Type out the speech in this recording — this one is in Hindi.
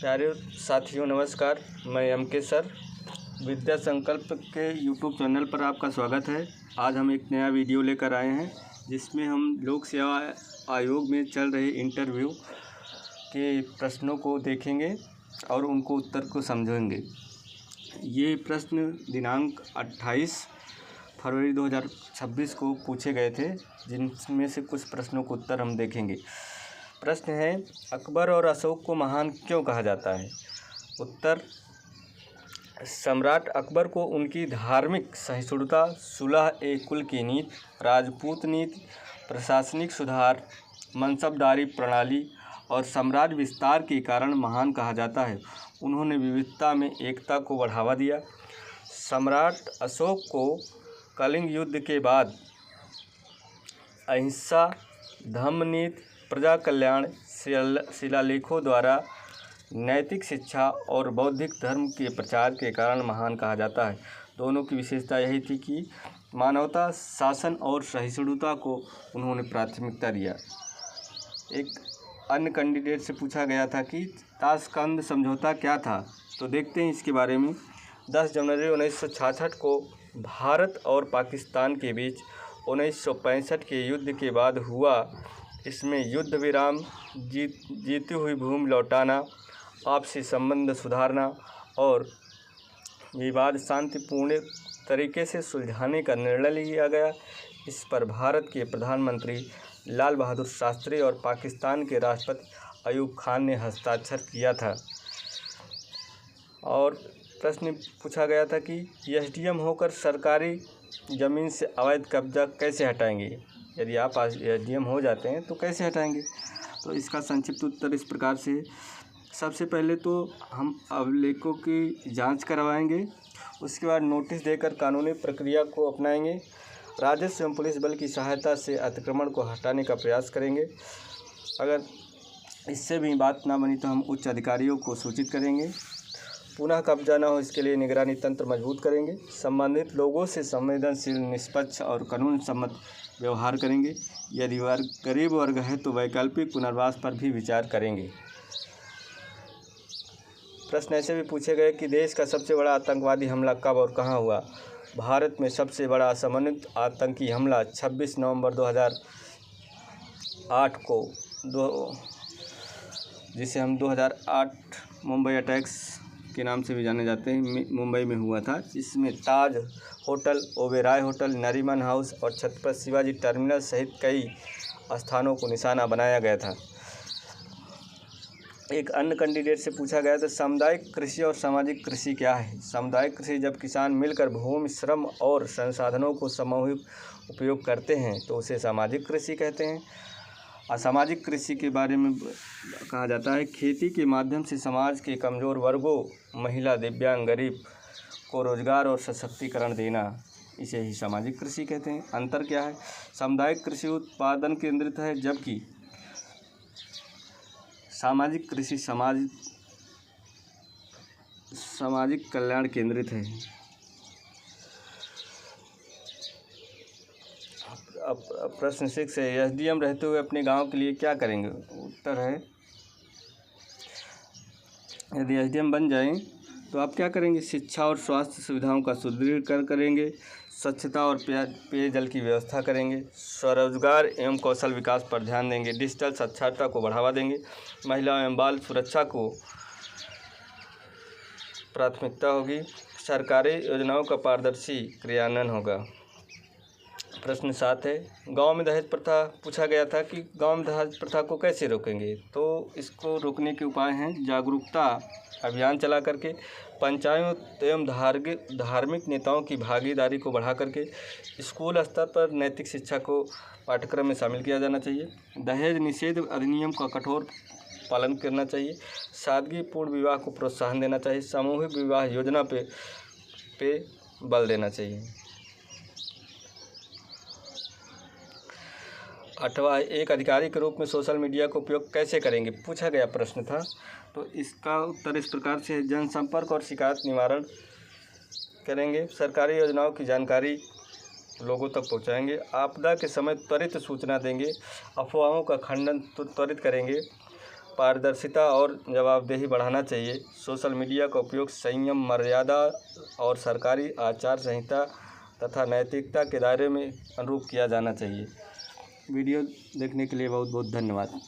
प्यारे साथियों नमस्कार। मैं एमके सर विद्या संकल्प के यूट्यूब चैनल पर आपका स्वागत है। आज हम एक नया वीडियो लेकर आए हैं जिसमें हम लोक सेवा आयोग में चल रहे इंटरव्यू के प्रश्नों को देखेंगे और उनको उत्तर को समझेंगे। ये प्रश्न दिनांक 28 फरवरी 2026 को पूछे गए थे, जिनमें से कुछ प्रश्नों को उत्तर हम देखेंगे। प्रश्न है, अकबर और अशोक को महान क्यों कहा जाता है? उत्तर, सम्राट अकबर को उनकी धार्मिक सहिष्णुता, सुलह-ए-कुल की नीति, राजपूत नीति, प्रशासनिक सुधार, मनसबदारी प्रणाली और साम्राज्य विस्तार के कारण महान कहा जाता है। उन्होंने विविधता में एकता को बढ़ावा दिया। सम्राट अशोक को कलिंग युद्ध के बाद अहिंसा, धम्मनीति, प्रजा कल्याण, शिलालेखों द्वारा नैतिक शिक्षा और बौद्धिक धर्म के प्रचार के कारण महान कहा जाता है। दोनों की विशेषता यही थी कि मानवता, शासन और सहिष्णुता को उन्होंने प्राथमिकता दिया। एक अन्य कैंडिडेट से पूछा गया था कि ताशकंद समझौता क्या था, तो देखते हैं इसके बारे में। 10 जनवरी 1966 को भारत और पाकिस्तान के बीच 1965 के युद्ध के बाद हुआ। इसमें युद्ध विराम, जीती हुई भूमि लौटाना, आपसी संबंध सुधारना और विवाद शांतिपूर्ण तरीके से सुलझाने का निर्णय लिया गया। इस पर भारत के प्रधानमंत्री लाल बहादुर शास्त्री और पाकिस्तान के राष्ट्रपति अयूब खान ने हस्ताक्षर किया था। और प्रश्न पूछा गया था कि एसडीएम होकर सरकारी ज़मीन से अवैध कब्जा कैसे हटाएंगे? यदि आप एसडीएम हो जाते हैं तो कैसे हटाएंगे? तो इसका संक्षिप्त उत्तर इस प्रकार से है। सबसे पहले तो हम अभिलेखों की जांच करवाएंगे, उसके बाद नोटिस देकर कानूनी प्रक्रिया को अपनाएंगे। राजस्व एवं पुलिस बल की सहायता से अतिक्रमण को हटाने का प्रयास करेंगे। अगर इससे भी बात ना बनी तो हम उच्च अधिकारियों को सूचित करेंगे। पुनः कब्जा न हो इसके लिए निगरानी तंत्र मजबूत करेंगे। संबंधित लोगों से संवेदनशील, निष्पक्ष और कानून सम्मत व्यवहार करेंगे। यदि वर्ग गरीब वर्ग है तो वैकल्पिक पुनर्वास पर भी विचार करेंगे। प्रश्न ऐसे भी पूछे गए कि देश का सबसे बड़ा आतंकवादी हमला कब और कहां हुआ? भारत में सबसे बड़ा समन्वित आतंकी हमला 26 नवंबर 2008 को जिसे हम 2008 मुंबई अटैक्स के नाम से भी जाने जाते हैं, मुंबई में हुआ था। इसमें Taj hotel, Oberoi hotel, Nariman House और छत्रपति शिवाजी टर्मिनल सहित कई स्थानों को निशाना बनाया गया था। एक अन्य कैंडिडेट से पूछा गया था, सामुदायिक कृषि और सामाजिक कृषि क्या है? सामुदायिक कृषि जब किसान मिलकर भूमि, श्रम और संसाधनों को सामूहिक उपयोग करते हैं तो उसे सामाजिक कृषि कहते हैं। असामाजिक कृषि के बारे में कहा जाता है, खेती के माध्यम से समाज के कमज़ोर वर्गों, महिला, दिव्यांग, गरीब को रोजगार और सशक्तिकरण देना, इसे ही सामाजिक कृषि कहते हैं। अंतर क्या है? सामुदायिक कृषि उत्पादन केंद्रित है, जबकि सामाजिक कृषि सामाजिक कल्याण केंद्रित है। अब प्रश्न 6 है, एसडीएम रहते हुए अपने गांव के लिए क्या करेंगे? उत्तर है, यदि एसडीएम बन जाएं तो आप क्या करेंगे? शिक्षा और स्वास्थ्य सुविधाओं का सुदृढ़ीकरण करेंगे, स्वच्छता और पेयजल की व्यवस्था करेंगे, स्वरोजगार एवं कौशल विकास पर ध्यान देंगे, डिजिटल साक्षरता को बढ़ावा देंगे, महिला एवं बाल सुरक्षा को प्राथमिकता होगी, सरकारी योजनाओं का पारदर्शी क्रियान्वयन होगा। प्रश्न 7 है, गांव में दहेज प्रथा पूछा गया था कि गांव में दहेज प्रथा को कैसे रोकेंगे? तो इसको रोकने के उपाय हैं, जागरूकता अभियान चला करके, पंचायत एवं धार्मिक नेताओं की भागीदारी को बढ़ा करके, स्कूल स्तर पर नैतिक शिक्षा को पाठ्यक्रम में शामिल किया जाना चाहिए, दहेज निषेध अधिनियम का कठोर पालन करना चाहिए, सादगीपूर्ण विवाह को प्रोत्साहन देना चाहिए, सामूहिक विवाह योजना पे बल देना चाहिए। 8वां, एक अधिकारी के रूप में सोशल मीडिया का उपयोग कैसे करेंगे? पूछा गया प्रश्न था। तो इसका उत्तर इस प्रकार से है, जनसंपर्क और शिकायत निवारण करेंगे, सरकारी योजनाओं की जानकारी लोगों तक पहुंचाएंगे, आपदा के समय त्वरित सूचना देंगे, अफवाहों का खंडन त्वरित करेंगे, पारदर्शिता और जवाबदेही बढ़ाना चाहिए। सोशल मीडिया का उपयोग संयम, मर्यादा और सरकारी आचार संहिता तथा नैतिकता के दायरे में अनुरूप किया जाना चाहिए। वीडियो देखने के लिए बहुत बहुत धन्यवाद।